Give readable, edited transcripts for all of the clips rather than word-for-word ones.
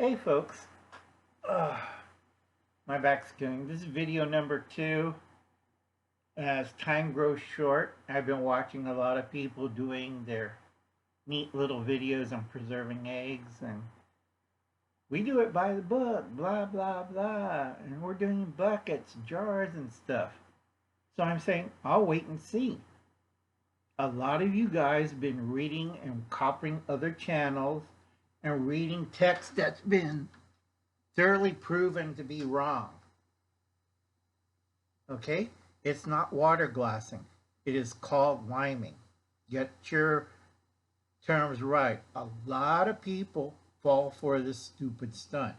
Hey folks, Ugh, my back's killing. This is video number 2. As time grows short, I've been watching a lot of people doing their neat little videos on preserving eggs, and we do it by the book, blah blah blah, and we're doing buckets, jars, and stuff. So I'm saying I'll wait and see. A lot of you guys have been reading and copying other channels and reading text that's been thoroughly proven to be wrong. Okay? It's not water glassing. It is called liming. Get your terms right. A lot of people fall for this stupid stunt.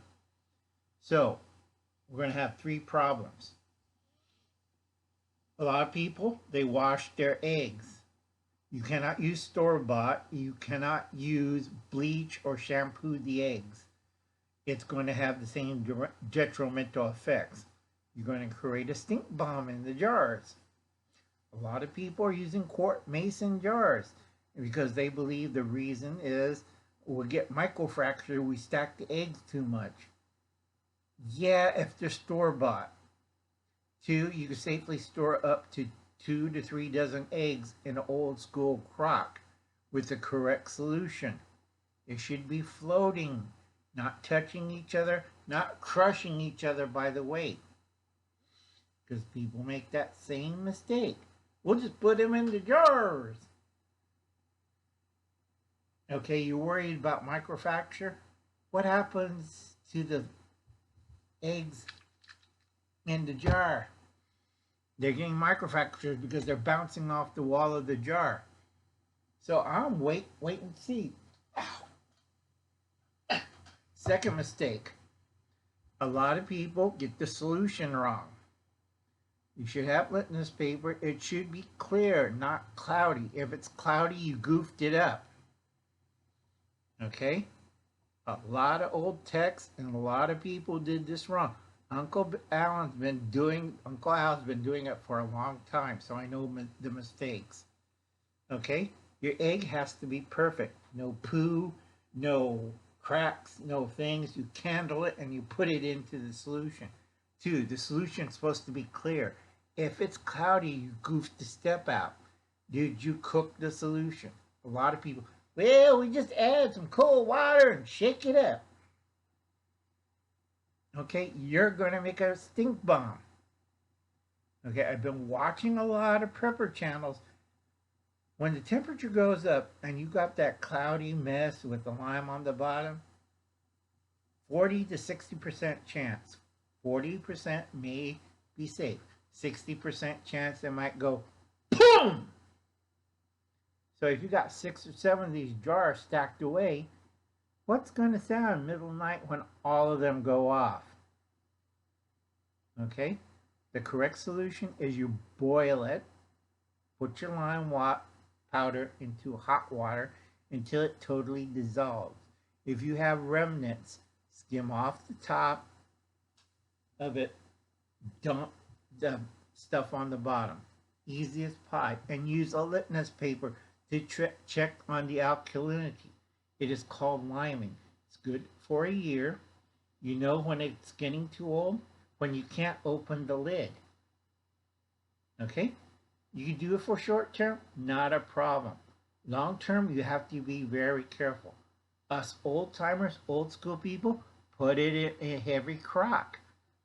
So, we're going to have 3 problems. A lot of people, they wash their eggs. You cannot use store-bought. You cannot use bleach or shampoo the eggs. It's going to have the same detrimental effects. You're going to create a stink bomb in the jars. A lot of people are using quart mason jars because they believe the reason is we'll get microfracture, we stack the eggs too much. Yeah, if they're store-bought. 2, you can safely store up to 2 to 3 dozen eggs in an old school crock with the correct solution. It should be floating, not touching each other, not crushing each other by the weight. Because people make that same mistake. We'll just put them in the jars. Okay, you're worried about microfracture? What happens to the eggs in the jar? They're getting microfractures because they're bouncing off the wall of the jar. So I'm wait and see. Ow. Second mistake. A lot of people get the solution wrong. You should have litmus paper. It should be clear, not cloudy. If it's cloudy, you goofed it up. Okay? A lot of old text and a lot of people did this wrong. Uncle Al's been doing it for a long time, so I know the mistakes. Okay? Your egg has to be perfect. No poo, no cracks, no things. You candle it and you put it into the solution. 2, the solution's supposed to be clear. If it's cloudy, you goofed the step out. Did you cook the solution? A lot of people, well, we just add some cold water and shake it up. Okay, you're going to make a stink bomb. Okay, I've been watching a lot of prepper channels. When the temperature goes up and you got that cloudy mess with the lime on the bottom, 40 to 60% chance. 40% may be safe. 60% chance it might go boom! So if you got 6 or 7 of these jars stacked away, what's going to sound middle of the night when all of them go off? Okay? The correct solution is you boil it, put your lime powder into hot water until it totally dissolves. If you have remnants, skim off the top of it, dump the stuff on the bottom. Easiest pie. And use a litmus paper to check on the alkalinity. It is called liming. It's good for a year. You know when it's getting too old? When you can't open the lid. Okay? You can do it for short term, not a problem. Long term, you have to be very careful. Us old timers, old school people, put it in a heavy crock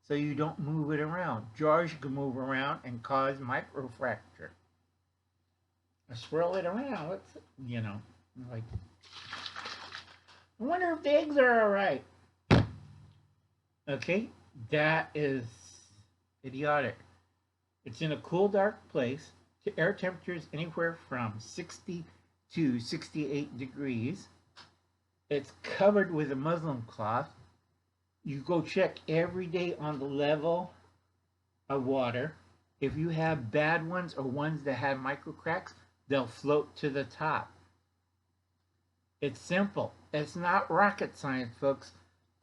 so you don't move it around. Jars you can move around and cause microfracture. Swirl it around. Let's, like, I wonder if the eggs are all right. Okay, that is idiotic. It's in a cool, dark place. Air temperatures anywhere from 60 to 68 degrees. It's covered with a muslin cloth. You go check every day on the level of water. If you have bad ones or ones that have micro cracks, they'll float to the top. It's simple. It's not rocket science, folks.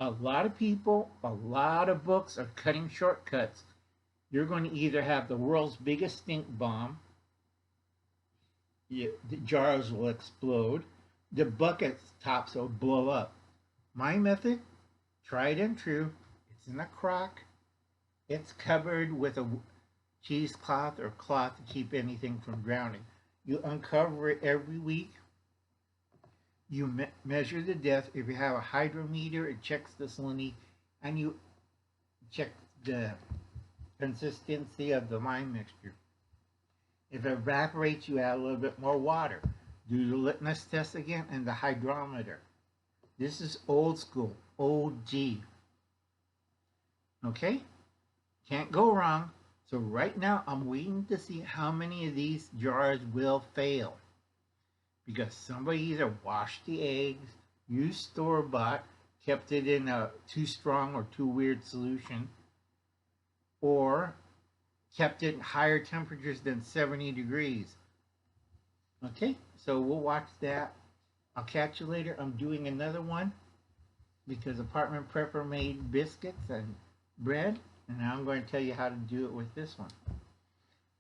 A lot of people, a lot of books are cutting shortcuts. You're going to either have the world's biggest stink bomb, the jars will explode, the bucket tops will blow up. My method, Tried and true. It's in a crock. It's covered with a cheesecloth or cloth to keep anything from drowning. You uncover it every week. You measure the depth. If you have a hydrometer, it checks the salinity, and you check the consistency of the lime mixture. If it evaporates, you add a little bit more water. Do the litmus test again and the hydrometer. This is old school, OG. Okay? Can't go wrong. So right now, I'm waiting to see how many of these jars will fail. Because somebody either washed the eggs, used store-bought, kept it in a too strong or too weird solution, or kept it at higher temperatures than 70 degrees. Okay, so we'll watch that. I'll catch you later. I'm doing another one because Apartment Prepper made biscuits and bread, and now I'm going to tell you how to do it with this one.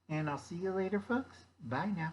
And I'll see you later, folks. Bye now.